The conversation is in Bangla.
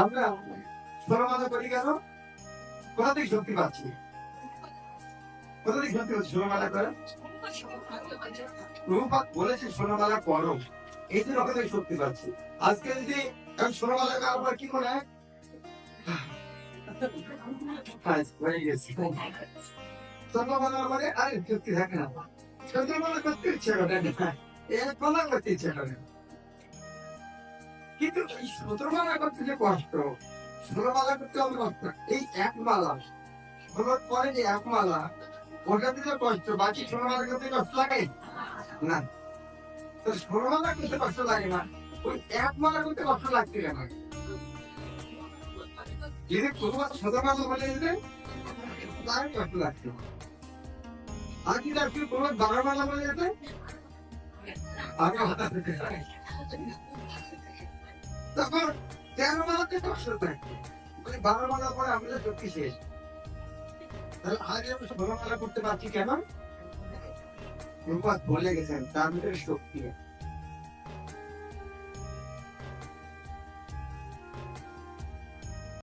আমরা ষোলমালা করি কেন? কোথা থেকে শক্তি পাচ্ছি? কোথা থেকে শক্তি পাচ্ছি ষোলমালা করে? প্রভুপাদ বলেছে ষোলমালা করো, এই জন্য ওখান থেকে শক্তি পাচ্ছি। আজকে যদি আমি ষোলমালা করার পর কি করে হয়ে গেছি ষোলমালা করে আর শক্তি থাকে না, ষোলমালা করতে ইচ্ছে করে না, এক মালা করতে ইচ্ছে করে না। কিন্তু এই ১৭ মালা করতে যে কষ্ট, ১৬ মালা করতে হবে কষ্ট, এই এক মালা ১৬ পরে যে এক মালা ওটা দিতে কষ্ট, বাকি ১৬ মালা করতে কষ্ট লাগে না। তো ১৬ মালা করতে কষ্ট লাগে না, ওই এক মালা করতে কষ্ট লাগতে কেন? যদি কোনো ১৭ মালা বলে দিতে তার কষ্ট লাগতো, আর যদি আপনি কোনো ১২ মালা বলে যেতে আগে হঠাৎ তখন ১৩ মালাতে কষ্ট থাকতো, ওই ১২ মালা পরে আমাদের শক্তি শেষ। তাহলে আগে আমি ১৬ মালা করতে পারছি কেন? প্রভুপাদ বলে গেছেন তার ভিতরে শক্তি আছে।